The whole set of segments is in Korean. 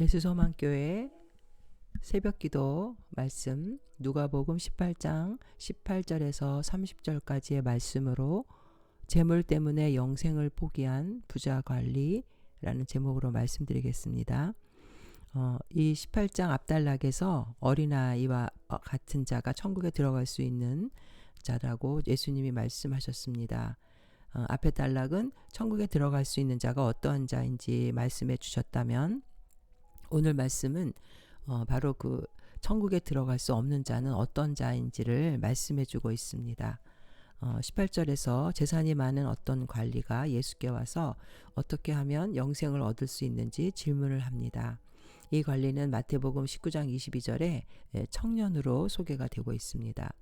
예수소망교회 새벽기도 말씀 누가복음 18장 18절에서 30절까지의 말씀으로 재물 때문에 영생을 포기한 부자 관리라는 제목으로 말씀드리겠습니다. 이 18장 앞단락에서 어린아이와 같은 자가 천국에 들어갈 수 있는 자라고 예수님이 말씀하셨습니다. 앞에 단락은 천국에 들어갈 수 있는 자가 어떠한 자인지 말씀해 주셨다면, 오늘 말씀은 바로 그 천국에 들어갈 수 없는 자는 어떤 자인지를 말씀해 주고 있습니다. 18절에서 재산이 많은 어떤 관리가 예수께 와서 어떻게 하면 영생을 얻을 수 있는지 질문을 합니다. 이 관리는 마태복음 19장 22절에 청년으로 소개가 되고 있습니다.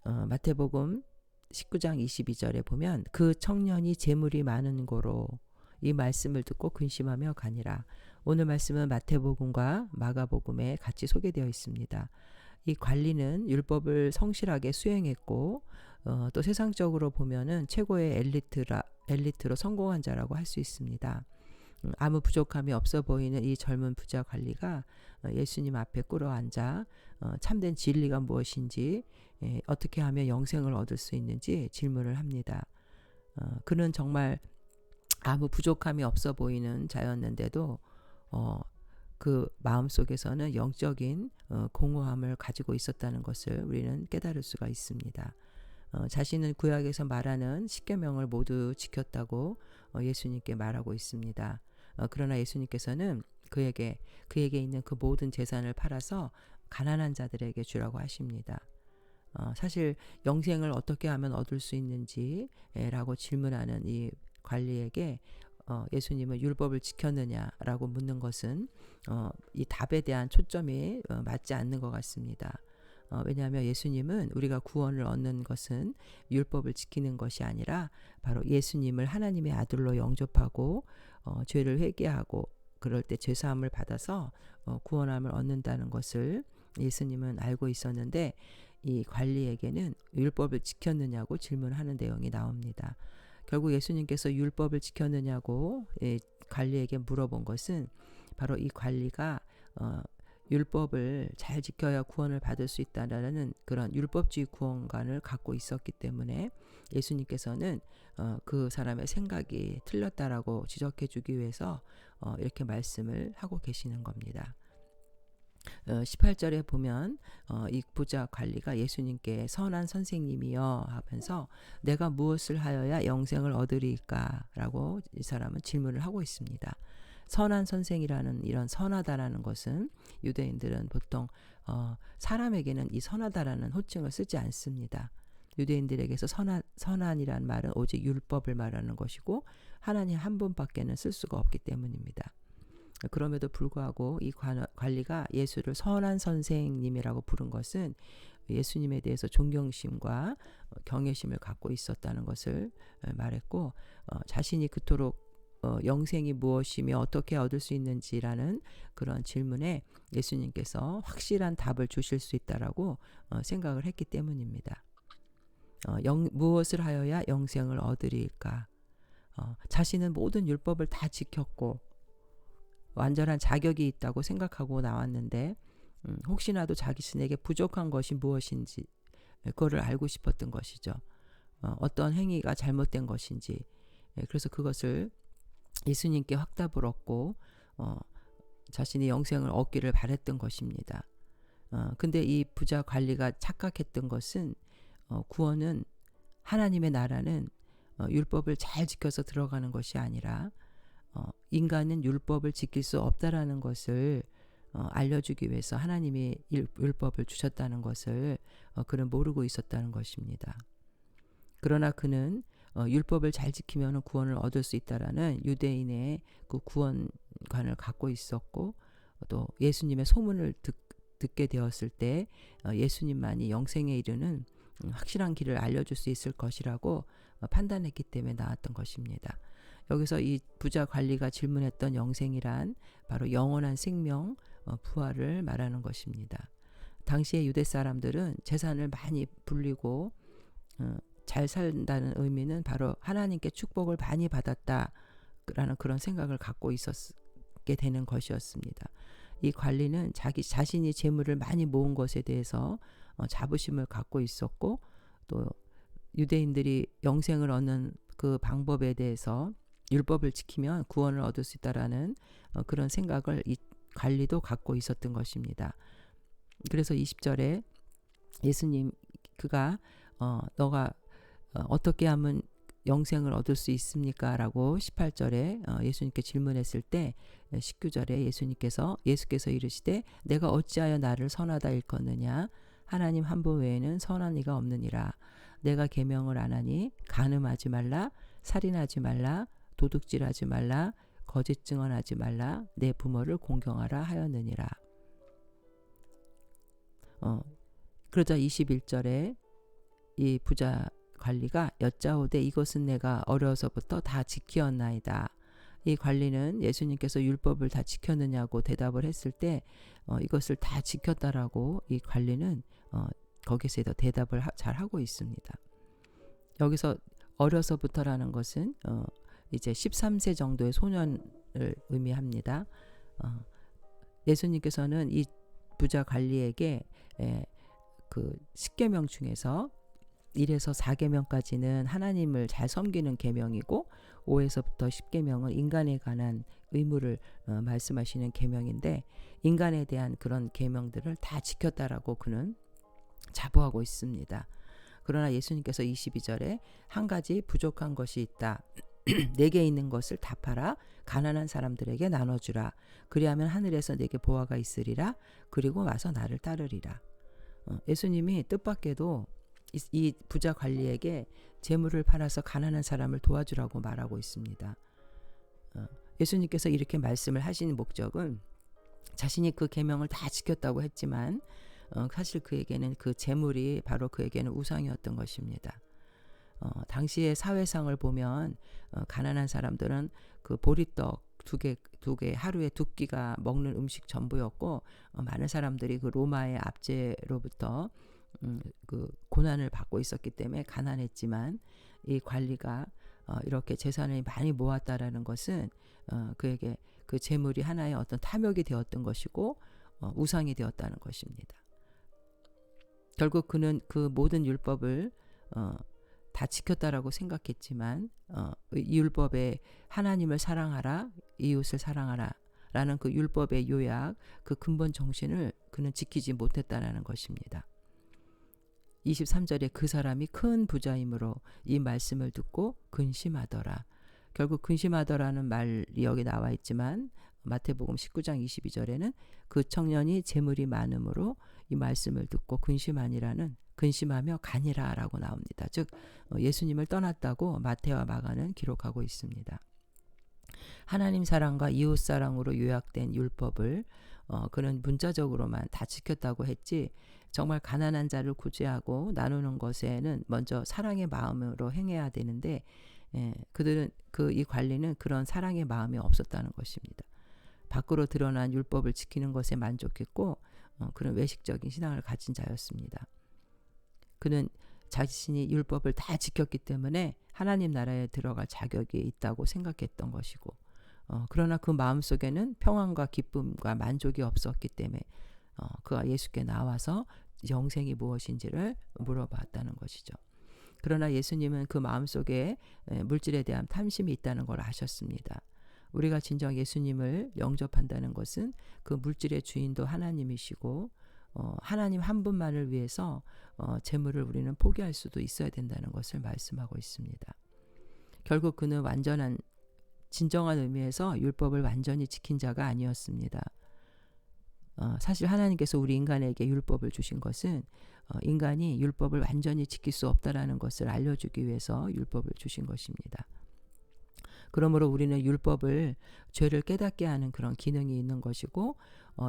마태복음 19장 22절에 보면 그 청년이 재물이 많은 고로, 이 말씀을 듣고 근심하며 가니라. 오늘 말씀은 마태복음과 마가복음에 같이 소개되어 있습니다. 이 관리는 율법을 성실하게 수행했고 또 세상적으로 보면은 최고의 엘리트로 성공한 자라고 할 수 있습니다. 아무 부족함이 없어 보이는 이 젊은 부자 관리가 예수님 앞에 꿇어앉아 참된 진리가 무엇인지, 어떻게 하면 영생을 얻을 수 있는지 질문을 합니다. 그는 정말 아무 부족함이 없어 보이는 자였는데도 그 마음속에서는 영적인 공허함을 가지고 있었다는 것을 우리는 깨달을 수가 있습니다. 자신은 구약에서 말하는 십계명을 모두 지켰다고 예수님께 말하고 있습니다. 그러나 예수님께서는 그에게 있는 그 모든 재산을 팔아서 가난한 자들에게 주라고 하십니다. 사실 영생을 어떻게 하면 얻을 수 있는지 라고 질문하는 이 관리에게 예수님은 율법을 지켰느냐라고 묻는 것은 이 답에 대한 초점이 맞지 않는 것 같습니다. 왜냐하면 예수님은 우리가 구원을 얻는 것은 율법을 지키는 것이 아니라 바로 예수님을 하나님의 아들로 영접하고 죄를 회개하고 그럴 때 죄사함을 받아서 구원함을 얻는다는 것을 예수님은 알고 있었는데, 이 관리에게는 율법을 지켰느냐고 질문하는 내용이 나옵니다. 결국 예수님께서 율법을 지켰느냐고 관리에게 물어본 것은 바로 이 관리가 율법을 잘 지켜야 구원을 받을 수 있다는 그런 율법주의 구원관을 갖고 있었기 때문에 예수님께서는 그 사람의 생각이 틀렸다라고 지적해 주기 위해서 이렇게 말씀을 하고 계시는 겁니다. 18절에 보면 이 부자 관리가 예수님께 선한 선생님이여 하면서 내가 무엇을 하여야 영생을 얻으리까 라고 이 사람은 질문을 하고 있습니다. 선한 선생이라는, 이런 선하다라는 것은 유대인들은 보통 사람에게는 이 선하다라는 호칭을 쓰지 않습니다. 유대인들에게서 선한이라는 말은 오직 율법을 말하는 것이고 하나님 한 분밖에는 쓸 수가 없기 때문입니다. 그럼에도 불구하고 이 관리가 예수를 선한 선생님이라고 부른 것은 예수님에 대해서 존경심과 경외심을 갖고 있었다는 것을 말했고, 자신이 그토록 영생이 무엇이며 어떻게 얻을 수 있는지라는 그런 질문에 예수님께서 확실한 답을 주실 수 있다라고 생각을 했기 때문입니다. 무엇을 하여야 영생을 얻으리까? 자신은 모든 율법을 다 지켰고 완전한 자격이 있다고 생각하고 나왔는데 혹시나도 자신에게 부족한 것이 무엇인지 그거를 알고 싶었던 것이죠. 어떤 행위가 잘못된 것인지. 그래서 그것을 예수님께 확답을 얻고 자신이 영생을 얻기를 바랬던 것입니다. 근데 이 부자 관리가 착각했던 것은 구원은, 하나님의 나라는 율법을 잘 지켜서 들어가는 것이 아니라 인간은 율법을 지킬 수 없다라는 것을 알려주기 위해서 하나님이 율법을 주셨다는 것을 그는 모르고 있었다는 것입니다. 그러나 그는 율법을 잘 지키면 구원을 얻을 수 있다라는 유대인의 그 구원관을 갖고 있었고, 또 예수님의 소문을 듣게 되었을 때 예수님만이 영생에 이르는 확실한 길을 알려줄 수 있을 것이라고 판단했기 때문에 나왔던 것입니다. 여기서 이 부자 관리가 질문했던 영생이란 바로 영원한 생명, 부활을 말하는 것입니다. 당시의 유대 사람들은 재산을 많이 불리고 잘 산다는 의미는 바로 하나님께 축복을 많이 받았다라는 그런 생각을 갖고 있었기 받게 되는 것이었습니다. 이 관리는 자기 자신이 재물을 많이 모은 것에 대해서 자부심을 갖고 있었고, 또 유대인들이 영생을 얻는 그 방법에 대해서 율법을 지키면 구원을 얻을 수 있다라는 그런 생각을 이 관리도 갖고 있었던 것입니다. 그래서 20절에 예수님 그가 너가 어떻게 하면 영생을 얻을 수 있습니까? 라고 18절에 예수님께 질문했을 때 19절에 예수께서 이르시되 내가 어찌하여 나를 선하다 일컫느냐? 하나님 한 분 외에는 선한 이가 없느니라. 내가 계명을 안 하니 간음하지 말라, 살인하지 말라, 도둑질하지 말라, 거짓 증언하지 말라, 내 부모를 공경하라 하였느니라. 그러자 21절에 이 부자 관리가 여짜오되 이것은 내가 어려서부터 다 지키었나이다. 이 관리는 예수님께서 율법을 다 지켰느냐고 대답을 했을 때 이것을 다 지켰다라고 이 관리는 거기서 대답을 잘 하고 있습니다. 여기서 어려서부터라는 것은 이제 13세 정도의 소년을 의미합니다. 예수님께서는 이 부자 관리에게 그 10계명 중에서 1에서 4계명까지는 하나님을 잘 섬기는 계명이고 5에서부터 10계명은 인간에 관한 의무를 말씀하시는 계명인데, 인간에 대한 그런 계명들을 다 지켰다라고 그는 자부하고 있습니다. 그러나 예수님께서 22절에 한 가지 부족한 것이 있다. 내게 있는 것을 다 팔아 가난한 사람들에게 나눠주라. 그리하면 하늘에서 내게 보화가 있으리라. 그리고 와서 나를 따르리라. 예수님이 뜻밖에도 이 부자 관리에게 재물을 팔아서 가난한 사람을 도와주라고 말하고 있습니다. 예수님께서 이렇게 말씀을 하신 목적은 자신이 그 계명을 다 지켰다고 했지만 사실 그에게는 그 재물이 바로 그에게는 우상이었던 것입니다. 당시의 사회상을 보면 가난한 사람들은 그 보리떡 두 개 하루에 2끼가 먹는 음식 전부였고, 많은 사람들이 그 로마의 압제로부터 그 고난을 받고 있었기 때문에 가난했지만, 이 관리가 이렇게 재산을 많이 모았다라는 것은 그에게 그 재물이 하나의 어떤 탐욕이 되었던 것이고 우상이 되었다는 것입니다. 결국 그는 그 모든 율법을 다 지켰다라고 생각했지만 이 율법에 하나님을 사랑하라, 이웃을 사랑하라 라는 그 율법의 요약, 그 근본 정신을 그는 지키지 못했다라는 것입니다. 23절에 그 사람이 큰 부자이므로 이 말씀을 듣고 근심하더라. 결국 근심하더라는 말이 여기 나와 있지만 마태복음 19장 22절에는 그 청년이 재물이 많으므로 이 말씀을 듣고 근심하며 가니라 라고 나옵니다. 즉 예수님을 떠났다고 마태와 마가는 기록하고 있습니다. 하나님 사랑과 이웃 사랑으로 요약된 율법을 그는 문자적으로만 다 지켰다고 했지, 정말 가난한 자를 구제하고 나누는 것에는 먼저 사랑의 마음으로 행해야 되는데 그들은 이 관리는 그런 사랑의 마음이 없었다는 것입니다. 밖으로 드러난 율법을 지키는 것에 만족했고 그런 외식적인 신앙을 가진 자였습니다. 그는 자신이 율법을 다 지켰기 때문에 하나님 나라에 들어갈 자격이 있다고 생각했던 것이고, 그러나 그 마음속에는 평안과 기쁨과 만족이 없었기 때문에 그가 예수께 나와서 영생이 무엇인지를 물어봤다는 것이죠. 그러나 예수님은 그 마음속에 물질에 대한 탐심이 있다는 걸 아셨습니다. 우리가 진정 예수님을 영접한다는 것은 그 물질의 주인도 하나님이시고 하나님 한 분만을 위해서 재물을 우리는 포기할 수도 있어야 된다는 것을 말씀하고 있습니다. 결국 그는 진정한 의미에서 율법을 완전히 지킨 자가 아니었습니다. 사실 하나님께서 우리 인간에게 율법을 주신 것은 인간이 율법을 완전히 지킬 수 없다라는 것을 알려주기 위해서 율법을 주신 것입니다. 그러므로 우리는 율법을 죄를 깨닫게 하는 그런 기능이 있는 것이고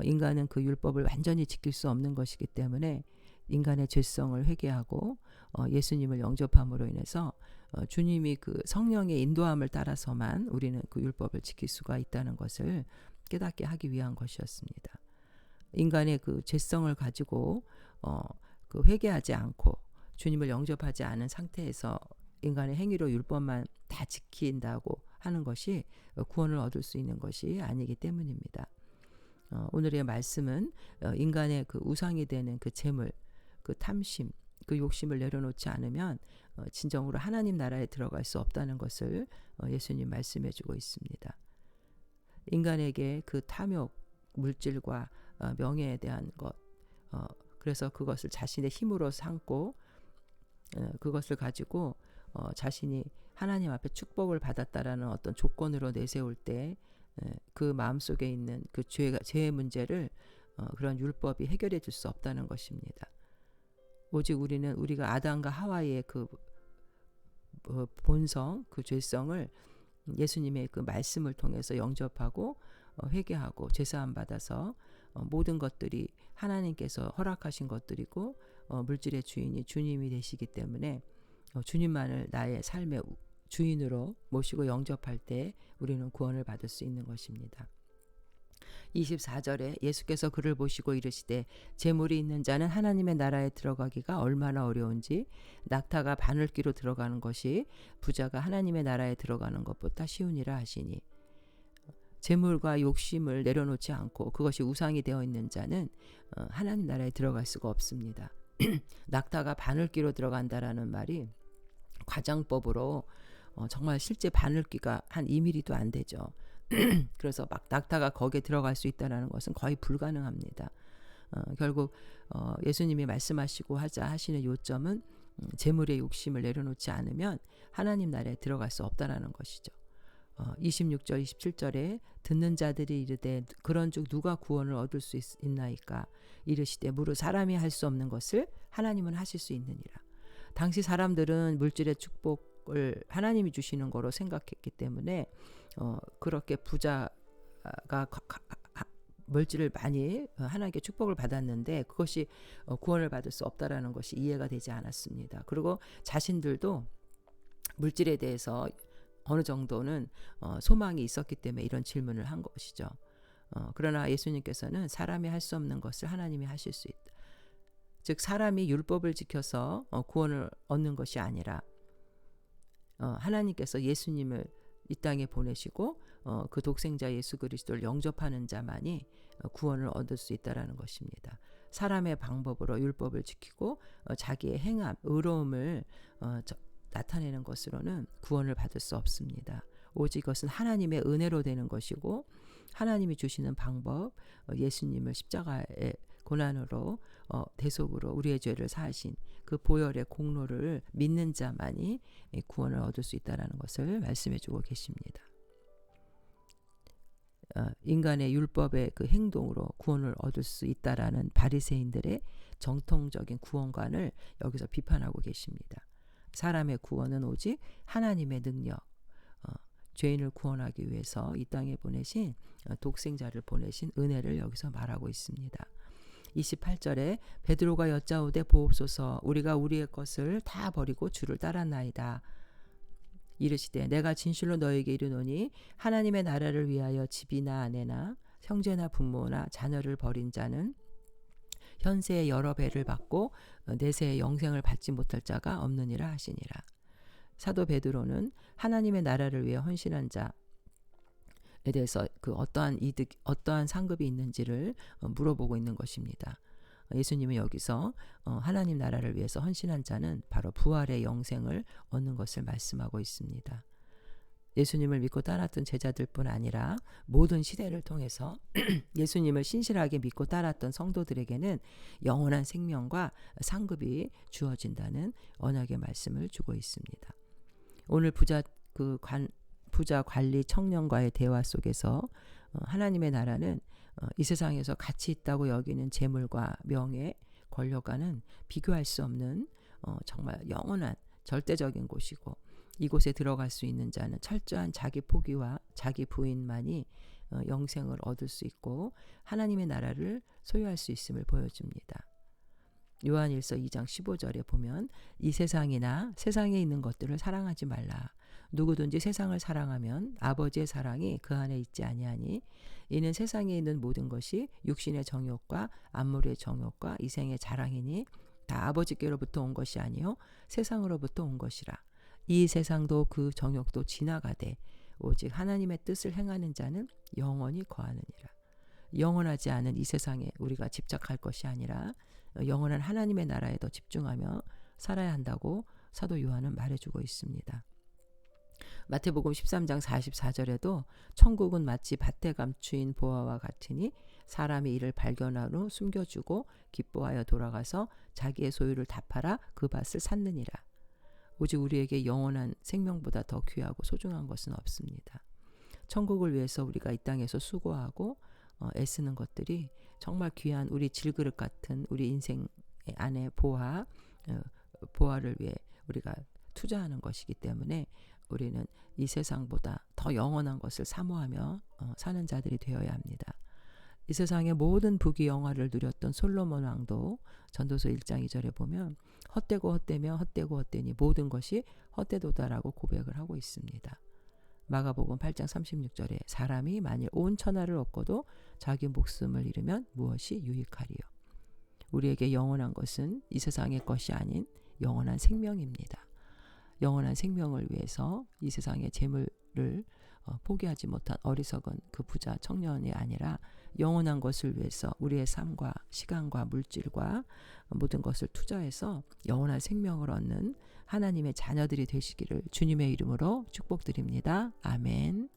인간은 그 율법을 완전히 지킬 수 없는 것이기 때문에 인간의 죄성을 회개하고 예수님을 영접함으로 인해서 주님이 그 성령의 인도함을 따라서만 우리는 그 율법을 지킬 수가 있다는 것을 깨닫게 하기 위한 것이었습니다. 인간의 그 죄성을 가지고 그 회개하지 않고 주님을 영접하지 않은 상태에서 인간의 행위로 율법만 다 지킨다고 하는 것이 구원을 얻을 수 있는 것이 아니기 때문입니다. 오늘의 말씀은 인간의 그 우상이 되는 그 재물, 그 탐심, 그 욕심을 내려놓지 않으면 진정으로 하나님 나라에 들어갈 수 없다는 것을 예수님 말씀해 주고 있습니다. 인간에게 그 탐욕, 물질과 명예에 대한 것, 그래서 그것을 자신의 힘으로 삼고 그것을 가지고 자신이 하나님 앞에 축복을 받았다라는 어떤 조건으로 내세울 때 그 마음속에 있는 그 죄의 문제를 그런 율법이 해결해 줄 수 없다는 것입니다. 오직 우리가 아담과 하와의 그 본성, 그 죄성을 예수님의 그 말씀을 통해서 영접하고 회개하고 제사함 받아서 모든 것들이 하나님께서 허락하신 것들이고 물질의 주인이 주님이 되시기 때문에 주님만을 나의 삶의 주인으로 모시고 영접할 때 우리는 구원을 받을 수 있는 것입니다. 24절에 예수께서 그를 보시고 이르시되 재물이 있는 자는 하나님의 나라에 들어가기가 얼마나 어려운지 낙타가 바늘귀로 들어가는 것이 부자가 하나님의 나라에 들어가는 것보다 쉬우니라 하시니, 재물과 욕심을 내려놓지 않고 그것이 우상이 되어 있는 자는 하나님 나라에 들어갈 수가 없습니다. 낙타가 바늘귀로 들어간다라는 말이 과장법으로 정말 실제 바늘귀가 한 2mm도 안 되죠. 그래서 막 낙타가 거기에 들어갈 수 있다는 것은 거의 불가능합니다. 결국 예수님이 말씀하시고 하시는 요점은 재물의 욕심을 내려놓지 않으면 하나님 나라에 들어갈 수 없다는 것이죠. 26절 27절에 듣는 자들이 이르되 그런 즉 누가 구원을 얻을 수 있나이까 이르시되 무릇 사람이 할 수 없는 것을 하나님은 하실 수 있느니라. 당시 사람들은 물질의 축복을 하나님이 주시는 거로 생각했기 때문에 그렇게 부자가 물질을 많이 하나님께 축복을 받았는데 그것이 구원을 받을 수 없다라는 것이 이해가 되지 않았습니다. 그리고 자신들도 물질에 대해서 어느 정도는 소망이 있었기 때문에 이런 질문을 한 것이죠. 그러나 예수님께서는 사람이 할 수 없는 것을 하나님이 하실 수 있다. 즉 사람이 율법을 지켜서 구원을 얻는 것이 아니라 하나님께서 예수님을 이 땅에 보내시고 그 독생자 예수 그리스도를 영접하는 자만이 구원을 얻을 수 있다라는 것입니다. 사람의 방법으로 율법을 지키고 자기의 행함, 의로움을 나타내는 것으로는 구원을 받을 수 없습니다. 오직 이것은 하나님의 은혜로 되는 것이고 하나님이 주시는 방법, 예수님을 십자가의 고난으로 대속으로 우리의 죄를 사하신 그 보혈의 공로를 믿는 자만이 구원을 얻을 수 있다는 것을 말씀해 주고 계십니다. 인간의 율법의 그 행동으로 구원을 얻을 수 있다라는 바리새인들의 정통적인 구원관을 여기서 비판하고 계십니다. 사람의 구원은 오직 하나님의 능력, 죄인을 구원하기 위해서 이 땅에 보내신 독생자를 보내신 은혜를 여기서 말하고 있습니다. 28절에 베드로가 여짜오되 보옵소서 우리가 우리의 것을 다 버리고 주를 따랐나이다. 이르시되 내가 진실로 너에게 이르노니 하나님의 나라를 위하여 집이나 아내나 형제나 부모나 자녀를 버린 자는 현세의 여러 배를 받고 내세의 영생을 받지 못할 자가 없느니라 하시니라. 사도 베드로는 하나님의 나라를 위해 헌신한 자에 대해서 그 어떠한 이득, 어떠한 상급이 있는지를 물어보고 있는 것입니다. 예수님은 여기서 하나님 나라를 위해서 헌신한 자는 바로 부활의 영생을 얻는 것을 말씀하고 있습니다. 예수님을 믿고 따랐던 제자들뿐 아니라 모든 시대를 통해서 예수님을 신실하게 믿고 따랐던 성도들에게는 영원한 생명과 상급이 주어진다는 언약의 말씀을 주고 있습니다. 오늘 부자 관리 청년과의 대화 속에서 하나님의 나라는 이 세상에서 가치 있다고 여기는 재물과 명예, 권력과는 비교할 수 없는 정말 영원한 절대적인 곳이고 이곳에 들어갈 수 있는 자는 철저한 자기 포기와 자기 부인만이 영생을 얻을 수 있고 하나님의 나라를 소유할 수 있음을 보여줍니다. 요한일서 2장 15절에 보면 이 세상이나 세상에 있는 것들을 사랑하지 말라. 누구든지 세상을 사랑하면 아버지의 사랑이 그 안에 있지 아니하니 이는 세상에 있는 모든 것이 육신의 정욕과 안목의 정욕과 이생의 자랑이니 다 아버지께로부터 온 것이 아니요 세상으로부터 온 것이라. 이 세상도 그 정욕도 지나가되 오직 하나님의 뜻을 행하는 자는 영원히 거하느니라. 영원하지 않은 이 세상에 우리가 집착할 것이 아니라 영원한 하나님의 나라에 더 집중하며 살아야 한다고 사도 요한은 말해주고 있습니다. 마태복음 13장 44절에도 천국은 마치 밭에 감추인 보화와 같으니 사람이 이를 발견한 후 숨겨주고 기뻐하여 돌아가서 자기의 소유를 다 팔아 그 밭을 샀느니라. 오직 우리에게 영원한 생명보다 더 귀하고 소중한 것은 없습니다. 천국을 위해서 우리가 이 땅에서 수고하고 애쓰는 것들이 정말 귀한 우리 질그릇 같은 우리 인생 안에 보화를 위해 우리가 투자하는 것이기 때문에 우리는 이 세상보다 더 영원한 것을 사모하며 사는 자들이 되어야 합니다. 이 세상의 모든 부귀 영화를 누렸던 솔로몬 왕도 전도서 1장 2절에 보면 헛되고 헛되며 헛되고 헛되니 모든 것이 헛되도다라고 고백을 하고 있습니다. 마가복음 8장 36절에 사람이 만일 온 천하를 얻고도 자기 목숨을 잃으면 무엇이 유익하리요. 우리에게 영원한 것은 이 세상의 것이 아닌 영원한 생명입니다. 영원한 생명을 위해서 이 세상의 재물을 포기하지 못한 어리석은 그 부자 청년이 아니라 영원한 것을 위해서 우리의 삶과 시간과 물질과 모든 것을 투자해서 영원한 생명을 얻는 하나님의 자녀들이 되시기를 주님의 이름으로 축복드립니다. 아멘.